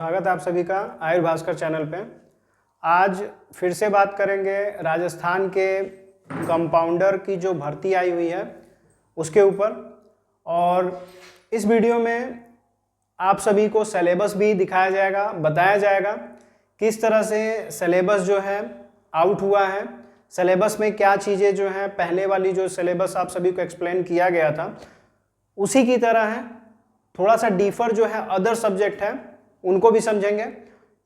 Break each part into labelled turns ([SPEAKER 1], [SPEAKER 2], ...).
[SPEAKER 1] स्वागत है आप सभी का आयुर भास्कर चैनल पे। आज फिर से बात करेंगे राजस्थान के कंपाउंडर की जो भर्ती आई हुई है उसके ऊपर। और इस वीडियो में आप सभी को सिलेबस भी दिखाया जाएगा, बताया जाएगा किस तरह से सिलेबस जो है आउट हुआ है, सिलेबस में क्या चीज़ें जो हैं, पहले वाली जो सिलेबस आप सभी को एक्सप्लेन किया गया था उसी की तरह है, थोड़ा सा डिफर जो है अदर सब्जेक्ट है उनको भी समझेंगे।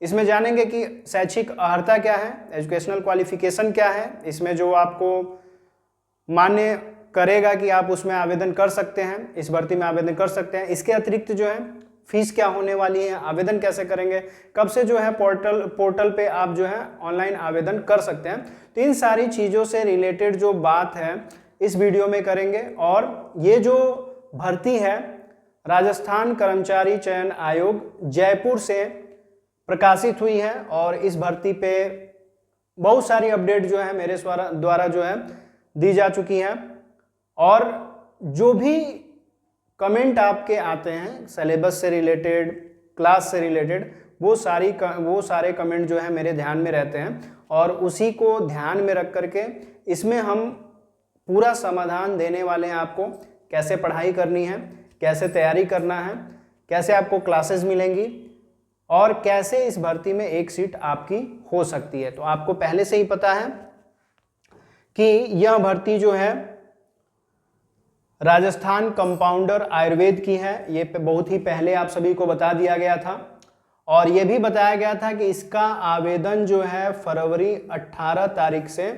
[SPEAKER 1] इसमें जानेंगे कि शैक्षिक अर्हता क्या है, एजुकेशनल क्वालिफिकेशन क्या है, इसमें जो आपको मान्य करेगा कि आप उसमें आवेदन कर सकते हैं, इस भर्ती में आवेदन कर सकते हैं। इसके अतिरिक्त जो है फीस क्या होने वाली है, आवेदन कैसे करेंगे, कब से जो है पोर्टल पे आप जो है ऑनलाइन आवेदन कर सकते हैं। तो इन सारी चीज़ों से रिलेटेड जो बात है इस वीडियो में करेंगे। और ये जो भर्ती है राजस्थान कर्मचारी चयन आयोग जयपुर से प्रकाशित हुई है और इस भर्ती पे बहुत सारी अपडेट जो है मेरे द्वारा जो है दी जा चुकी है। और जो भी कमेंट आपके आते हैं सिलेबस से रिलेटेड, क्लास से रिलेटेड, वो सारे कमेंट जो है मेरे ध्यान में रहते हैं और उसी को ध्यान में रख करके इसमें हम पूरा समाधान देने वाले हैं आपको। कैसे पढ़ाई करनी है, कैसे तैयारी करना है, कैसे आपको क्लासेस मिलेंगी और कैसे इस भर्ती में एक सीट आपकी हो सकती है। तो आपको पहले से ही पता है कि यह भर्ती जो है राजस्थान कंपाउंडर आयुर्वेद की है। ये बहुत ही पहले आप सभी को बता दिया गया था और ये भी बताया गया था कि इसका आवेदन जो है फरवरी 18 तारीख से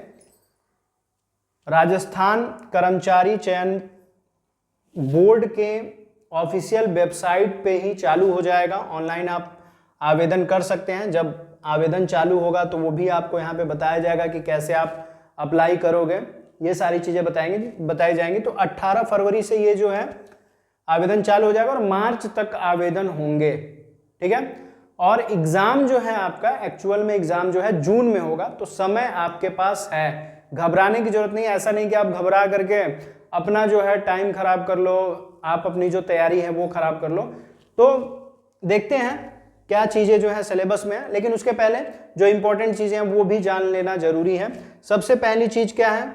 [SPEAKER 1] राजस्थान कर्मचारी चयन बोर्ड के ऑफिशियल वेबसाइट पे ही चालू हो जाएगा। ऑनलाइन आप आवेदन कर सकते हैं। जब आवेदन चालू होगा तो वो भी आपको यहाँ पे बताया जाएगा कि कैसे आप अप्लाई करोगे, ये सारी चीज़ें बताई जाएंगी। तो 18 फरवरी से ये जो है आवेदन चालू हो जाएगा और मार्च तक आवेदन होंगे, ठीक है। और एग्ज़ाम जो है आपका एक्चुअल में एग्ज़ाम जो है जून में होगा। तो समय आपके पास है, घबराने की जरूरत नहीं है। ऐसा नहीं कि आप घबरा करके अपना जो है टाइम खराब कर लो, आप अपनी जो तैयारी है वो खराब कर लो। तो देखते हैं क्या चीज़ें जो है सिलेबस में है, लेकिन उसके पहले जो इंपॉर्टेंट चीज़ें हैं वो भी जान लेना जरूरी है। सबसे पहली चीज़ क्या है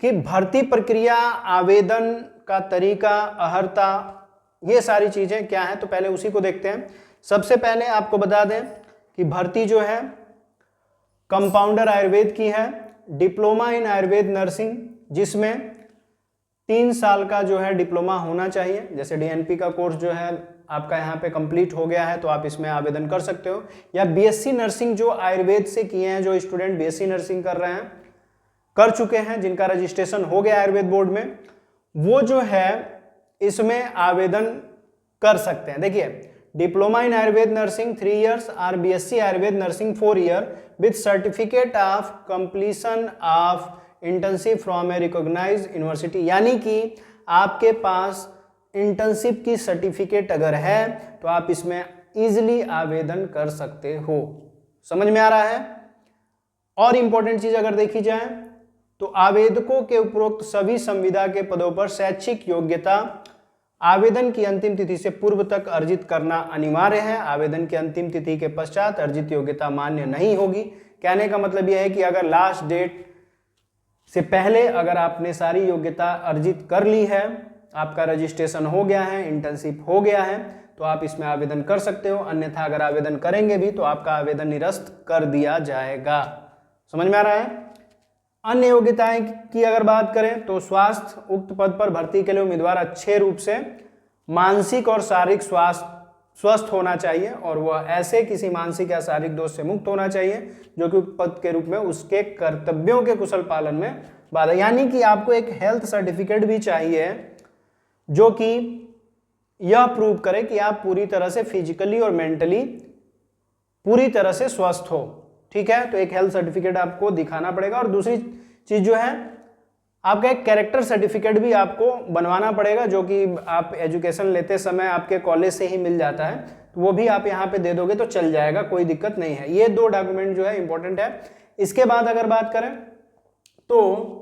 [SPEAKER 1] कि भर्ती प्रक्रिया, आवेदन का तरीका, अर्हता, ये सारी चीज़ें क्या है, तो पहले उसी को देखते हैं। सबसे पहले आपको बता दें कि भर्ती जो है कंपाउंडर आयुर्वेद की है, डिप्लोमा इन आयुर्वेद नर्सिंग, जिसमें 3 साल का जो है डिप्लोमा होना चाहिए। जैसे डीएनपी का कोर्स जो है आपका यहाँ पे कंप्लीट हो गया है तो आप इसमें आवेदन कर सकते हो। या बीएससी नर्सिंग जो आयुर्वेद से किए हैं, जो स्टूडेंट बीएससी नर्सिंग कर रहे हैं, कर चुके हैं, जिनका रजिस्ट्रेशन हो गया आयुर्वेद बोर्ड में, वो जो है इसमें आवेदन कर सकते हैं। देखिए, diploma in Ayurveda nursing 3 years और BSc Ayurveda nursing 4 year with certificate of completion of internship from a recognised university. यानी कि आपके पास इंटर्नशिप की सर्टिफिकेट अगर है तो आप इसमें इजीली आवेदन कर सकते हो। समझ में आ रहा है। और इंपॉर्टेंट चीज अगर देखी जाए तो आवेदकों के उपरोक्त सभी संविदा के पदों पर शैक्षिक योग्यता आवेदन की अंतिम तिथि से पूर्व तक अर्जित करना अनिवार्य है। आवेदन की अंतिम तिथि के पश्चात अर्जित योग्यता मान्य नहीं होगी। कहने का मतलब यह है कि अगर लास्ट डेट से पहले अगर आपने सारी योग्यता अर्जित कर ली है, आपका रजिस्ट्रेशन हो गया है, इंटर्नशिप हो गया है, तो आप इसमें आवेदन कर सकते हो। अन्यथा अगर आवेदन करेंगे भी तो आपका आवेदन निरस्त कर दिया जाएगा। समझ में आ रहा है। अन्य योग्यताएं की अगर बात करें तो स्वास्थ्य, उक्त पद पर भर्ती के लिए उम्मीदवार अच्छे रूप से मानसिक और शारीरिक स्वस्थ होना चाहिए और वह ऐसे किसी मानसिक या शारीरिक दोष से मुक्त होना चाहिए जो कि पद के रूप में उसके कर्तव्यों के कुशल पालन में बाधा। यानी कि आपको एक हेल्थ सर्टिफिकेट भी चाहिए जो कि यह प्रूव करे कि आप पूरी तरह से फिजिकली और मेंटली पूरी तरह से स्वस्थ हो, ठीक है। तो एक हेल्थ सर्टिफिकेट आपको दिखाना पड़ेगा। और दूसरी चीज जो है आपका एक कैरेक्टर सर्टिफिकेट भी आपको बनवाना पड़ेगा, जो कि आप एजुकेशन लेते समय आपके कॉलेज से ही मिल जाता है, तो वो भी आप यहाँ पे दे दोगे तो चल जाएगा, कोई दिक्कत नहीं है। ये 2 डॉक्यूमेंट जो है इंपॉर्टेंट है। इसके बाद अगर बात करें तो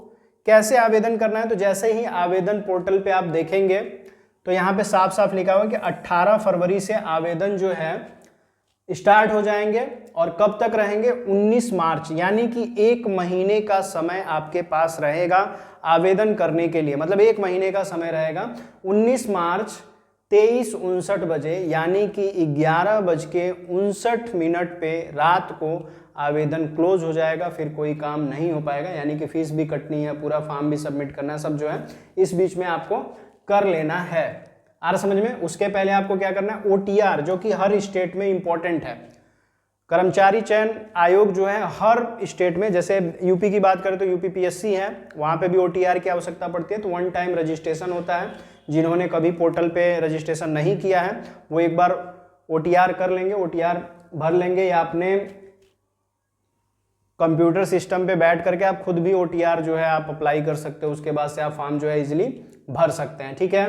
[SPEAKER 1] कैसे आवेदन करना है, तो जैसे ही आवेदन पोर्टल पे आप देखेंगे तो यहाँ पे साफ साफ लिखा हुआ है कि 18 फरवरी से आवेदन जो है स्टार्ट हो जाएंगे और कब तक रहेंगे, 19 मार्च, यानी कि 1 महीने का समय आपके पास रहेगा आवेदन करने के लिए। मतलब 1 महीने का समय रहेगा। 19 मार्च 23:59 बजे यानी कि 11:59 पे रात को आवेदन क्लोज हो जाएगा, फिर कोई काम नहीं हो पाएगा, यानी कि फीस भी कटनी है, पूरा फॉर्म भी सबमिट करना है, सब जो है इस बीच में आपको कर लेना है। आ रहा समझ में? उसके पहले आपको क्या करना है, OTR, जो कि हर स्टेट में इंपॉर्टेंट है। कर्मचारी चयन आयोग जो है हर स्टेट में, जैसे यूपी की बात करें तो यूपी PSC है, वहाँ पे भी OTR की आवश्यकता पड़ती है। तो 1 टाइम रजिस्ट्रेशन होता है। जिन्होंने कभी पोर्टल पे रजिस्ट्रेशन नहीं किया है वो एक बार OTR कर लेंगे, OTR भर लेंगे, या अपने कंप्यूटर सिस्टम पे बैठ करके आप खुद भी OTR जो है आप अप्लाई कर सकते हो। उसके बाद से आप फॉर्म जो है इजिली भर सकते हैं। ठीक है।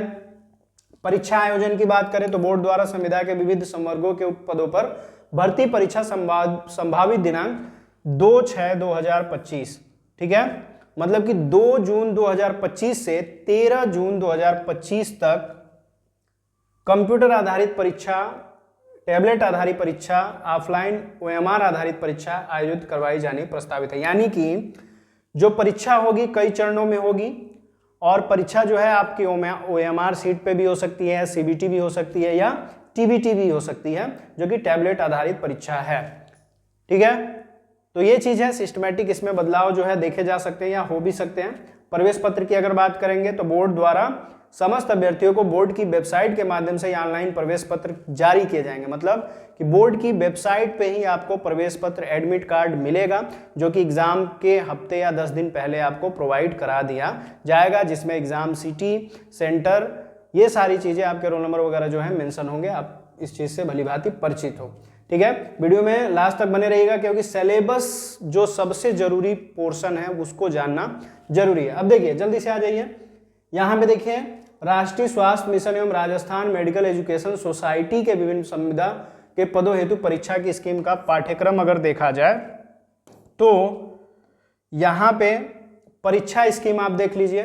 [SPEAKER 1] परीक्षा आयोजन की बात करें तो बोर्ड द्वारा संविदा के विविध संवर्गों के पदों पर भर्ती परीक्षा संभावित दिनांक 2/6/2025। ठीक है। मतलब कि 2 जून 2025 से 13 जून 2025 तक कंप्यूटर आधारित परीक्षा, टैबलेट आधारित परीक्षा, ऑफलाइन OMR आधारित परीक्षा आयोजित करवाई जानी प्रस्तावित है। यानी कि जो परीक्षा होगी कई चरणों में होगी, और परीक्षा जो है आपकी OMR सीट पे भी हो सकती है, CBT भी हो सकती है, या TBT भी हो सकती है, जो कि टैबलेट आधारित परीक्षा है। ठीक है। तो ये चीज है, सिस्टमैटिक इसमें बदलाव जो है देखे जा सकते हैं या हो भी सकते हैं। प्रवेश पत्र की अगर बात करेंगे तो बोर्ड द्वारा समस्त अभ्यर्थियों को बोर्ड की वेबसाइट के माध्यम से ऑनलाइन प्रवेश पत्र जारी किए जाएंगे। मतलब कि बोर्ड की वेबसाइट पे ही आपको प्रवेश पत्र, एडमिट कार्ड मिलेगा, जो कि एग्जाम के हफ्ते या 10 दिन पहले आपको प्रोवाइड करा दिया जाएगा, जिसमें एग्जाम सिटी, सेंटर, ये सारी चीजें, आपके रोल नंबर वगैरह जो है मेंशन होंगे। आप इस चीज से भलीभांति परिचित हो। ठीक है। वीडियो में लास्ट तक बने रहिएगा, क्योंकि सिलेबस जो सबसे जरूरी पोर्शन है उसको जानना जरूरी है। अब देखिए जल्दी से आ जाइए, यहाँ पे देखिए राष्ट्रीय स्वास्थ्य मिशन एवं राजस्थान मेडिकल एजुकेशन सोसाइटी के विभिन्न संविदा के पदों हेतु परीक्षा की स्कीम का पाठ्यक्रम अगर देखा जाए तो यहाँ पे परीक्षा स्कीम आप देख लीजिए,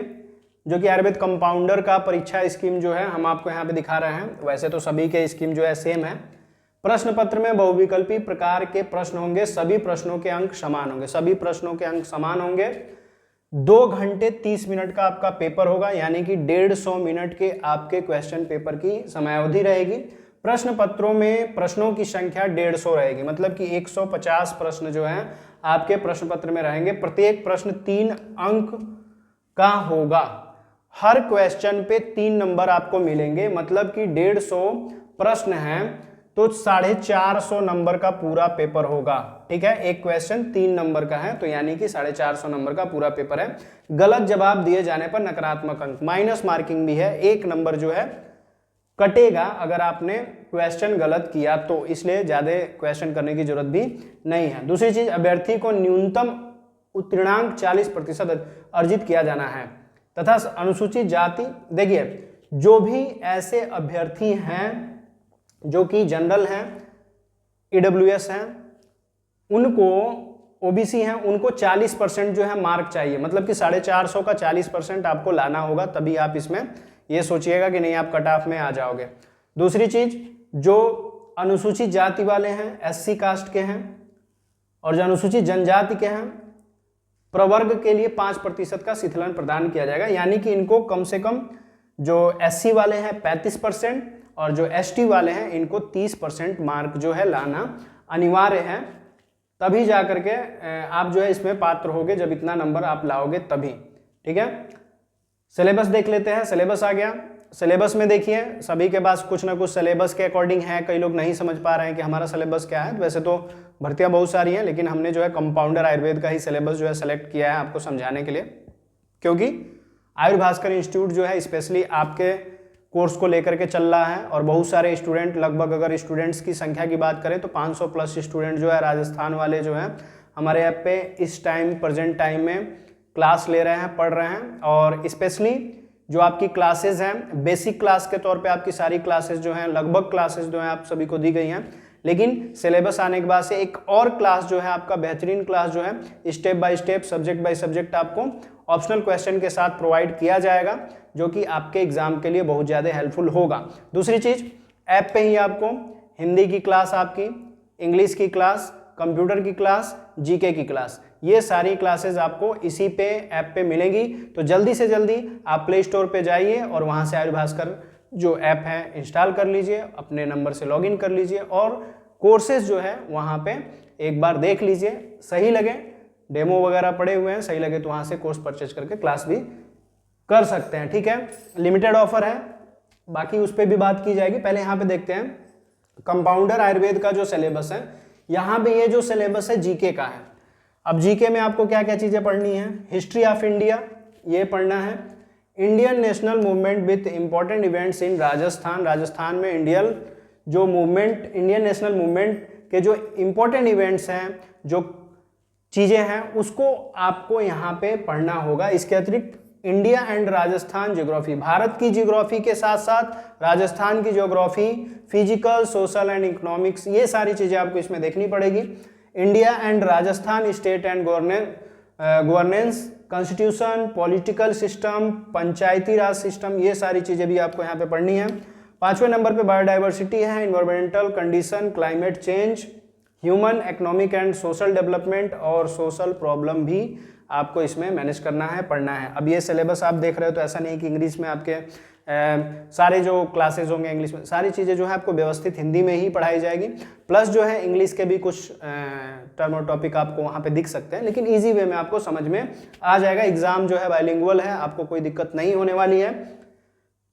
[SPEAKER 1] जो कि आयुर्वेद कंपाउंडर का परीक्षा स्कीम जो है हम आपको यहाँ पे दिखा रहे हैं। वैसे तो सभी के स्कीम जो है सेम है। प्रश्न पत्र में बहुविकल्पी प्रकार के प्रश्न होंगे, सभी प्रश्नों के अंक समान होंगे, सभी प्रश्नों के अंक समान होंगे। 2 घंटे 30 मिनट का आपका पेपर होगा, यानी कि 150 मिनट के आपके क्वेश्चन पेपर की समयावधि रहेगी। प्रश्न पत्रों में प्रश्नों की संख्या 150 रहेगी, मतलब कि 150 प्रश्न जो है आपके प्रश्न पत्र में रहेंगे। प्रत्येक प्रश्न 3 अंक का होगा। हर क्वेश्चन पे 3 नंबर आपको मिलेंगे, मतलब कि 150 प्रश्न हैं तो 450 नंबर का पूरा पेपर होगा। ठीक है। एक क्वेश्चन 3 नंबर का है, तो यानी कि 450 नंबर का पूरा पेपर है। गलत जवाब दिए जाने पर नकारात्मक अंक, माइनस मार्किंग भी है, 1 नंबर जो है कटेगा अगर आपने क्वेश्चन गलत किया तो, इसलिए ज्यादा क्वेश्चन करने की जरूरत भी नहीं है। दूसरी चीज, अभ्यर्थी को न्यूनतम उत्तीर्णांक 40% अर्जित किया जाना है तथा अनुसूचित जाति, देखिए जो भी ऐसे अभ्यर्थी हैं जो कि जनरल हैं, EWS हैं, उनको, OBC हैं, उनको 40% जो है मार्क चाहिए। मतलब कि 450 का 40% आपको लाना होगा, तभी आप इसमें ये सोचिएगा कि नहीं आप कट ऑफ में आ जाओगे। दूसरी चीज, जो अनुसूचित जाति वाले हैं, SC कास्ट के हैं, और जो अनुसूचित जनजाति के हैं, प्रवर्ग के लिए 5% का शिथिलन प्रदान किया जाएगा, यानी कि इनको कम से कम, जो SC वाले हैं 35% और जो ST वाले हैं इनको 30% मार्क जो है लाना अनिवार्य है, तभी जा करके आप जो है इसमें पात्र होगे, जब इतना नंबर आप लाओगे तभी। ठीक है। सिलेबस देख लेते हैं। सिलेबस आ गया। सिलेबस में देखिए सभी के पास कुछ ना कुछ सिलेबस के अकॉर्डिंग है। कई लोग नहीं समझ पा रहे हैं कि हमारा सिलेबस क्या है। वैसे तो भर्तियां बहुत सारी हैं, लेकिन हमने जो है कंपाउंडर आयुर्वेद का ही सिलेबस जो है सेलेक्ट किया है आपको समझाने के लिए, क्योंकि आयुर्भास्कर इंस्टीट्यूट जो है स्पेशली आपके कोर्स को लेकर के चल रहा है, और बहुत सारे स्टूडेंट, लगभग अगर स्टूडेंट्स की संख्या की बात करें तो 500 प्लस स्टूडेंट जो है राजस्थान वाले जो हैं हमारे यहाँ पे इस टाइम, प्रेजेंट टाइम में क्लास ले रहे हैं, पढ़ रहे हैं। और स्पेशली जो आपकी क्लासेस हैं, बेसिक क्लास के तौर पे आपकी सारी क्लासेस जो हैं, लगभग क्लासेस जो हैं आप सभी को दी गई हैं, लेकिन सिलेबस आने के बाद से एक और क्लास जो है आपका बेहतरीन क्लास जो है step by step, subject by subject आपको ऑप्शनल क्वेश्चन के साथ प्रोवाइड किया जाएगा, जो कि आपके एग्जाम के लिए बहुत ज़्यादा हेल्पफुल होगा। दूसरी चीज़, ऐप पे ही आपको हिंदी की क्लास आपकी, इंग्लिश की क्लास, कंप्यूटर की क्लास, जीके की क्लास, ये सारी क्लासेस आपको इसी पे ऐप पे मिलेंगी। तो जल्दी से जल्दी आप प्ले स्टोर पे जाइए और वहाँ से आर्य भास्कर जो ऐप है इंस्टॉल कर लीजिए, अपने नंबर से लॉगिन कर लीजिए और कोर्सेज जो है वहाँ पे एक बार देख लीजिए। सही लगे, डेमो वगैरह पड़े हुए हैं, सही लगे तो वहाँ से कोर्स परचेज करके क्लास भी कर सकते हैं। ठीक है, लिमिटेड ऑफर है, बाकी उस पर भी बात की जाएगी। पहले यहाँ पे देखते हैं कंपाउंडर आयुर्वेद का जो सिलेबस है। यहाँ पे ये जो सिलेबस है जीके का है। अब जीके में आपको क्या क्या चीज़ें पढ़नी है, हिस्ट्री ऑफ इंडिया ये पढ़ना है, Indian national movement with important events in Rajasthan, Rajasthan में इंडियन जो मूवमेंट, इंडियन नेशनल मूवमेंट के जो इंपॉर्टेंट इवेंट्स हैं, जो चीज़ें हैं, उसको आपको यहाँ पे पढ़ना होगा। इसके अतिरिक्त India and Rajasthan geography, Bharat की ज्योग्राफी के साथ साथ राजस्थान की geography, physical, social and economics, ये सारी चीज़ें आपको इसमें देखनी पड़ेगी। India and Rajasthan state and governance, constitution, political system, Panchayati Raj system, ये सारी चीज़ें भी आपको यहाँ पे पढ़नी है। 5वें नंबर पे बायोडाइवर्सिटी है, environmental condition, climate change, human economic and social development और सोशल प्रॉब्लम भी आपको इसमें मैनेज करना है, पढ़ना है। अब ये सिलेबस आप देख रहे हो तो ऐसा नहीं कि इंग्लिश में आपके सारे जो क्लासेज होंगे इंग्लिश में, सारी चीज़ें जो है आपको व्यवस्थित हिंदी में ही पढ़ाई जाएगी। प्लस जो है इंग्लिश के भी कुछ टर्म और टॉपिक आपको वहाँ पे दिख सकते हैं, लेकिन इजी वे में आपको समझ में आ जाएगा। एग्जाम जो है बाइलिंगुअल है, आपको कोई दिक्कत नहीं होने वाली है।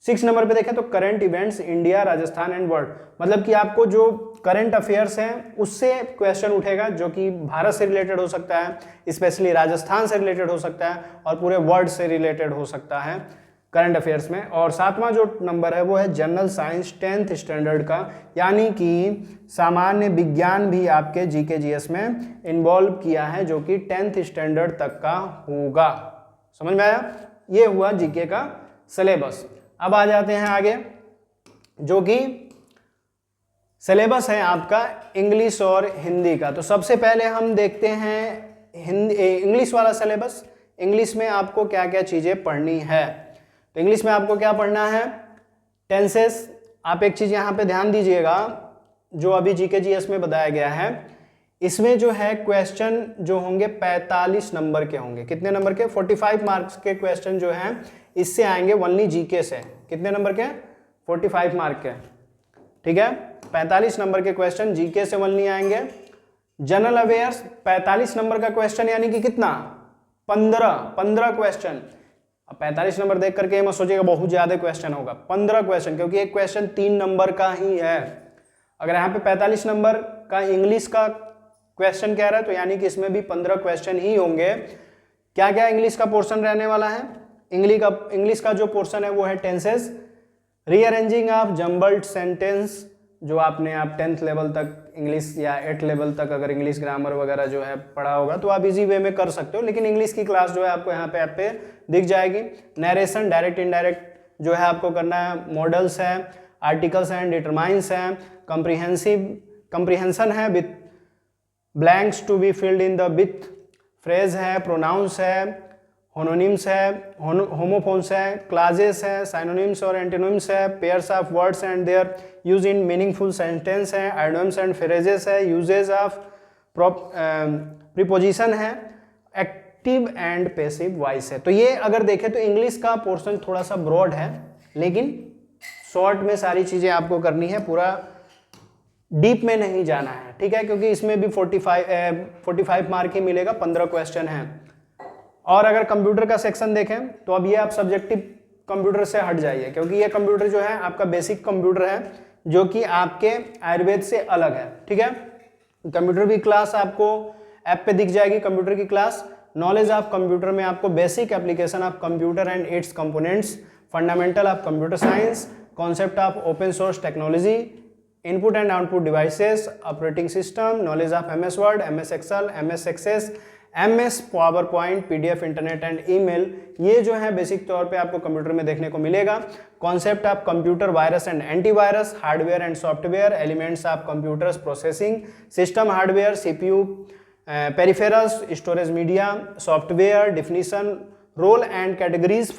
[SPEAKER 1] 6 नंबर पे देखें तो current events India, Rajasthan and world, मतलब कि आपको जो करंट अफेयर्स हैं उससे क्वेश्चन उठेगा, जो कि भारत से रिलेटेड हो सकता है, स्पेशली राजस्थान से रिलेटेड हो सकता है और पूरे वर्ल्ड से रिलेटेड हो सकता है करंट अफेयर्स में। और 7वां जो नंबर है वो है जनरल साइंस 10th स्टैंडर्ड का, यानी कि सामान्य विज्ञान भी आपके जीके जीएस में इन्वॉल्व किया है, जो कि 10th स्टैंडर्ड तक का होगा। समझ में आया? ये हुआ जीके का सिलेबस। अब आ जाते हैं आगे, जो कि सिलेबस है आपका इंग्लिश और हिंदी का। तो सबसे पहले हम देखते हैं हिंदी इंग्लिश वाला सिलेबस। इंग्लिश में आपको क्या क्या चीज़ें पढ़नी है, तो इंग्लिश में आपको क्या पढ़ना है, टेंसेस। आप एक चीज़ यहाँ पे ध्यान दीजिएगा, जो अभी जीके जीएस में बताया गया है, इसमें जो है क्वेश्चन जो होंगे 45 नंबर के होंगे। कितने नंबर के? 45 मार्क्स के क्वेश्चन जो हैं इससे आएंगे ओनली जीके से। कितने नंबर के? 45 मार्क के। ठीक है, 45 नंबर के क्वेश्चन जीके से ओनली आएंगे। जनरल अवेयर्स 45 नंबर का क्वेश्चन, यानी कि कितना? 15 क्वेश्चन। अब 45 नंबर देख करके मत सोचिएगा बहुत ज्यादा क्वेश्चन होगा, 15 क्वेश्चन, क्योंकि एक क्वेश्चन 3 नंबर का ही है। अगर यहाँ पे 45 नंबर का इंग्लिश का क्वेश्चन कह रहा है, तो यानी कि इसमें भी 15 क्वेश्चन ही होंगे। क्या क्या इंग्लिश का पोर्शन रहने वाला है? इंग्लिश का जो पोर्शन है वो है tenses, rearranging of jumbled sentence, जो आपने आप 10th लेवल तक इंग्लिश या 8th लेवल तक अगर इंग्लिश ग्रामर वगैरह जो है पढ़ा होगा तो आप इजी वे में कर सकते हो, लेकिन इंग्लिश की क्लास जो है आपको यहाँ पे ऐप पे दिख जाएगी। नरेशन, डायरेक्ट इनडायरेक्ट जो है आपको करना है, मॉडल्स है, आर्टिकल्स हैं, डिटरमाइंस हैं, कंप्रीहेंशन है, with blanks to be filled in the with, phrase है, प्रोनाउंस है, होमोनिम्स है, होमोफोन्स है, क्लाजेस है, साइनोनिम्स और एंटोनिम्स है, pairs of words and their use in meaningful sentence है, आइडियम्स एंड फ्रेजेस है, यूजेस ऑफ प्रीपोजिशन है, एक्टिव एंड पैसिव वॉइस है। तो ये अगर देखें तो इंग्लिश का पोर्शन थोड़ा सा ब्रॉड है, लेकिन शॉर्ट में सारी चीज़ें आपको करनी है, पूरा डीप में नहीं जाना है। ठीक है, क्योंकि इसमें भी 45 मार्क ही मिलेगा, 15 क्वेश्चन हैं। और अगर कंप्यूटर का सेक्शन देखें तो अब ये आप सब्जेक्टिव कंप्यूटर से हट जाइए, क्योंकि ये कंप्यूटर जो है आपका बेसिक कंप्यूटर है, जो कि आपके आयुर्वेद से अलग है। ठीक है, कंप्यूटर की क्लास आपको ऐप पे दिख जाएगी, कंप्यूटर की क्लास। नॉलेज ऑफ कंप्यूटर में आपको basic application of computer and its components, fundamental of computer science, concept of open source technology, input and output devices, operating system, knowledge of MS word, MS excel, MS access, MS PowerPoint, PDF internet and email, ये जो है basic तौर पे आपको computer में देखने को मिलेगा। Concept of computer virus and antivirus, hardware and software, elements of computers processing system, hardware, CPU, peripherals, storage media, software, definition, role and categories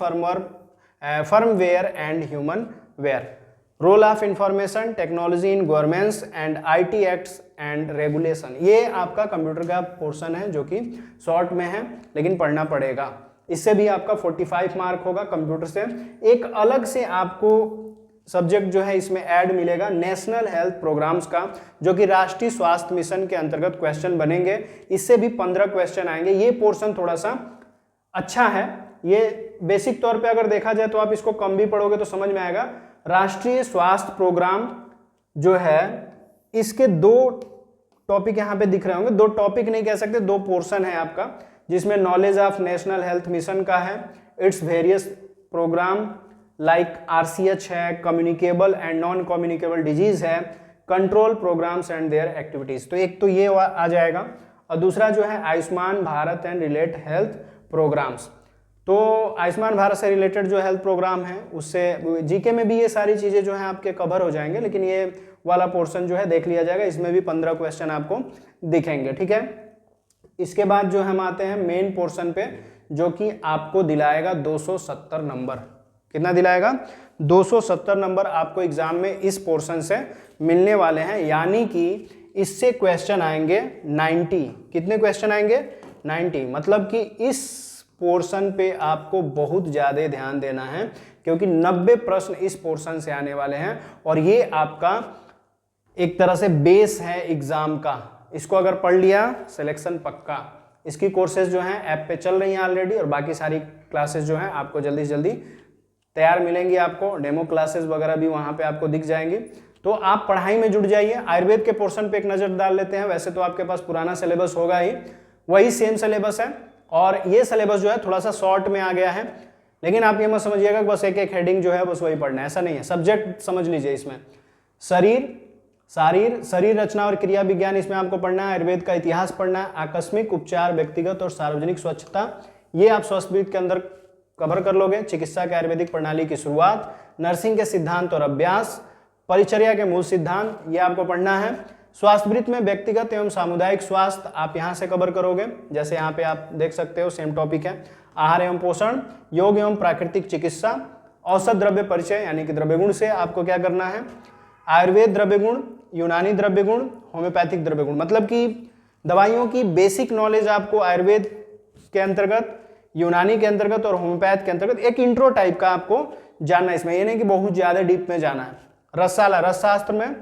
[SPEAKER 1] firmware and humanware, role of information technology in governments and IT acts and regulation. ये आपका computer का portion है जो कि short में है लेकिन पढ़ना पड़ेगा। इससे भी आपका 45 मार्क होगा कंप्यूटर से। एक अलग से आपको सब्जेक्ट जो है इसमें ऐड मिलेगा नेशनल हेल्थ प्रोग्राम्स का, जो कि राष्ट्रीय स्वास्थ्य मिशन के अंतर्गत क्वेश्चन बनेंगे। इससे भी 15 क्वेश्चन आएंगे। ये पोर्शन थोड़ा सा अच्छा है। ये बेसिक तौर पे अगर देखा जाए तो आप इसको कम भी पढ़ोगे तो समझ में आएगा। राष्ट्रीय स्वास्थ्य प्रोग्राम जो है इसके 2 टॉपिक यहाँ पे दिख रहे होंगे। 2 टॉपिक नहीं कह सकते, 2 पोर्शन है आपका, जिसमें knowledge of national health mission का है, its various program like RCH है, communicable and non communicable disease है, control programs and their activities. तो एक तो ये आ जाएगा, और दूसरा जो है Ayushman Bharat and relate health programmes. तो आयुष्मान भारत से रिलेटेड जो हेल्थ प्रोग्राम है उससे जीके में भी ये सारी चीज़ें जो है आपके कवर हो जाएंगे, लेकिन ये वाला पोर्शन जो है देख लिया जाएगा। इसमें भी 15 क्वेश्चन आपको दिखेंगे, ठीक है। इसके बाद जो हम आते हैं मेन पोर्शन पे, जो कि आपको दिलाएगा 270 नंबर। कितना दिलाएगा? 270 नंबर आपको एग्जाम में इस पोर्शन से मिलने वाले हैं, यानी कि इससे क्वेश्चन आएंगे 90। कितने क्वेश्चन आएंगे? 90। मतलब कि इस पोर्शन पे आपको बहुत ज़्यादा ध्यान देना है, क्योंकि 90 प्रश्न इस पोर्शन से आने वाले हैं, और ये आपका एक तरह से बेस है एग्जाम का। इसको अगर पढ़ लिया सिलेक्शन पक्का। इसकी कोर्सेज जो हैं ऐप पे चल रही हैं ऑलरेडी, और बाकी सारी क्लासेस जो हैं आपको जल्दी से जल्दी तैयार मिलेंगी। आपको डेमो क्लासेस वगैरह भी वहाँ पे आपको दिख जाएंगी। तो आप पढ़ाई में जुट जाइए। आयुर्वेद के पोर्शन पे एक नज़र डाल लेते हैं। वैसे तो आपके पास पुराना सिलेबस होगा ही, वही सेम सिलेबस है, और ये सिलेबस जो है थोड़ा सा शॉर्ट में आ गया है। लेकिन आप ये मत समझिएगा बस एक एक हेडिंग जो है बस वही पढ़ना है, ऐसा नहीं है। सब्जेक्ट समझ लीजिए इसमें शरीर रचना और क्रिया विज्ञान इसमें आपको पढ़ना है, आयुर्वेद का इतिहास पढ़ना है, आकस्मिक उपचार, व्यक्तिगत और सार्वजनिक स्वच्छता, ये आप स्वास्थ्यविद के अंदर कवर कर लोगे। चिकित्सा के आयुर्वेदिक प्रणाली की शुरुआत, नर्सिंग के सिद्धांत और अभ्यास, परिचर्या के मूल सिद्धांत, ये आपको पढ़ना है। स्वास्थ्यवृत्त में व्यक्तिगत एवं सामुदायिक स्वास्थ्य आप यहाँ से कवर करोगे, जैसे यहाँ पे आप देख सकते हो सेम टॉपिक है। आहार एवं पोषण, योग एवं प्राकृतिक चिकित्सा, औषध द्रव्य परिचय यानी कि द्रव्य गुण से आपको क्या करना है, आयुर्वेद द्रव्य गुण, यूनानी द्रव्य गुण, होम्योपैथिक द्रव्य गुण, मतलब कि दवाइयों की बेसिक नॉलेज आपको आयुर्वेद के अंतर्गत, यूनानी के अंतर्गत और होम्योपैथ के अंतर्गत एक इंट्रो टाइप का आपको जानना है इसमें। ये नहीं कि बहुत ज़्यादा डीप में जाना है। रसशाला, रसशास्त्र में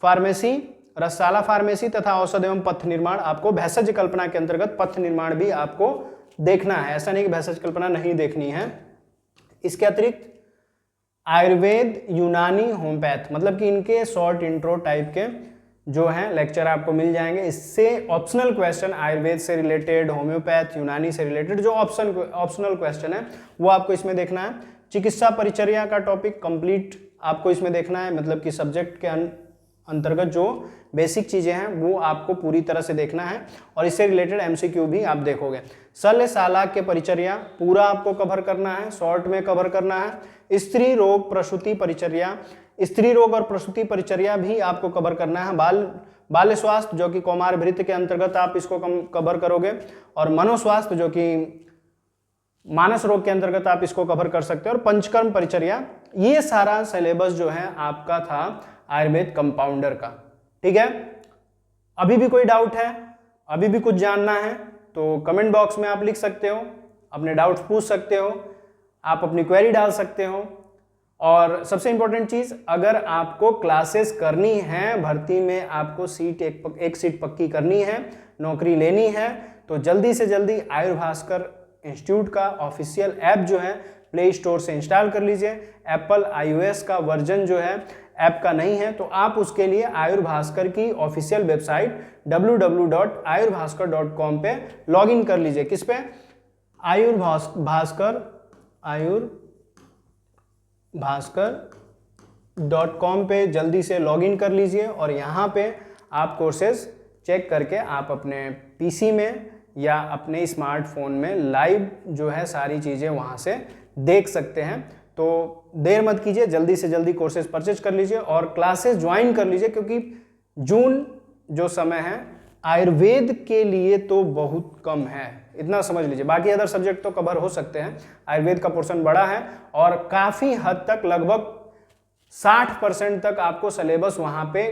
[SPEAKER 1] फार्मेसी, रसशाला फार्मेसी तथा औषध एवं पथ्य निर्माण, आपको भेषज कल्पना के अंतर्गत पथ्य निर्माण भी आपको देखना है। ऐसा नहीं कि भेषज कल्पना नहीं देखनी है। इसके अतिरिक्त आयुर्वेद, यूनानी, होम्योपैथ, मतलब कि इनके शॉर्ट इंट्रो टाइप के जो हैं लेक्चर आपको मिल जाएंगे। इससे ऑप्शनल क्वेश्चन आयुर्वेद से रिलेटेड, होम्योपैथ, यूनानी से रिलेटेड जो ऑप्शनल क्वेश्चन है वो आपको इसमें देखना है। चिकित्सा परिचर्या का टॉपिक कंप्लीट आपको इसमें देखना है, मतलब कि सब्जेक्ट के अंतर्गत जो बेसिक चीज़ें हैं वो आपको पूरी तरह से देखना है, और इससे रिलेटेड एमसीक्यू भी आप देखोगे। शल्यशाला के परिचर्या पूरा आपको कवर करना है, शॉर्ट में कवर करना है। स्त्री रोग प्रसूति परिचर्या, स्त्री रोग और प्रसूति परिचर्या भी आपको कवर करना है। बाल्य स्वास्थ्य जो कि कौमार भृत्य के अंतर्गत आप इसको कवर करोगे, और मनोस्वास्थ्य जो कि मानस रोग के अंतर्गत आप इसको कवर कर सकते हो, और पंचकर्म परिचर्या। ये सारा सिलेबस जो है आपका था आयुर्वेद कंपाउंडर का, ठीक है। अभी भी कोई डाउट है, अभी भी कुछ जानना है तो कमेंट बॉक्स में आप लिख सकते हो, अपने डाउट्स पूछ सकते हो, आप अपनी क्वेरी डाल सकते हो। और सबसे इंपॉर्टेंट चीज, अगर आपको क्लासेस करनी है, भर्ती में आपको सीट एक सीट पक्की करनी है, नौकरी लेनी है, तो जल्दी से जल्दी आयुर्भास्कर इंस्टीट्यूट का ऑफिशियल ऐप जो है प्ले स्टोर से इंस्टॉल कर लीजिए। एप्पल iOS का वर्जन जो है ऐप का नहीं है, तो आप उसके लिए आयुर्भास्कर की ऑफिशियल वेबसाइट www.ayurbhaskar.com पे लॉगिन कर लीजिए। किस पे? आयुर्भास्कर.com पे जल्दी से लॉगिन कर लीजिए, और यहाँ पे आप कोर्सेज चेक करके आप अपने पीसी में या अपने स्मार्टफोन में लाइव जो है सारी चीज़ें वहाँ से देख सकते हैं। तो देर मत कीजिए, जल्दी से जल्दी कोर्सेज परचेज कर लीजिए और क्लासेस ज्वाइन कर लीजिए, क्योंकि जून जो समय है आयुर्वेद के लिए तो बहुत कम है, इतना समझ लीजिए। बाकी अदर सब्जेक्ट तो कवर हो सकते हैं, आयुर्वेद का पोर्शन बड़ा है और काफ़ी हद तक लगभग 60% तक आपको सिलेबस वहाँ पे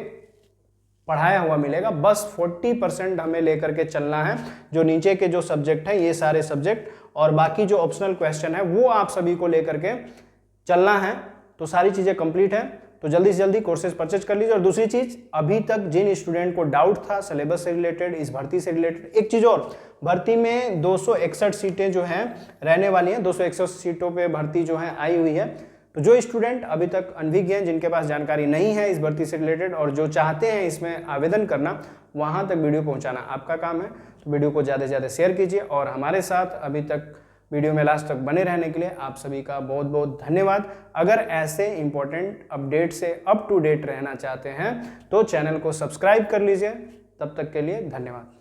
[SPEAKER 1] पढ़ाया हुआ मिलेगा। बस 40% हमें लेकर के चलना है, जो नीचे के जो सब्जेक्ट हैं ये सारे सब्जेक्ट, और बाकी जो ऑप्शनल क्वेश्चन है वो आप सभी को लेकर के चलना है। तो सारी चीज़ें कंप्लीट है, तो जल्दी से जल्दी कोर्सेज परचेज कर लीजिए। और दूसरी चीज़, अभी तक जिन स्टूडेंट को डाउट था सिलेबस से रिलेटेड, इस भर्ती से रिलेटेड, एक चीज़ और, भर्ती में 261 सीटें जो हैं रहने वाली हैं, 261 सीटों पे भर्ती जो है आई हुई है। तो जो स्टूडेंट अभी तक अनभिज्ञ हैं, जिनके पास जानकारी नहीं है इस भर्ती से रिलेटेड और जो चाहते हैं इसमें आवेदन करना, वहाँ तक वीडियो पहुँचाना आपका काम है। तो वीडियो को ज़्यादा से ज़्यादा शेयर कीजिए और हमारे साथ अभी तक वीडियो में लास्ट तक बने रहने के लिए आप सभी का बहुत बहुत धन्यवाद। अगर ऐसे इंपॉर्टेंट अपडेट से अप टू डेट रहना चाहते हैं तो चैनल को सब्सक्राइब कर लीजिए। तब तक के लिए धन्यवाद।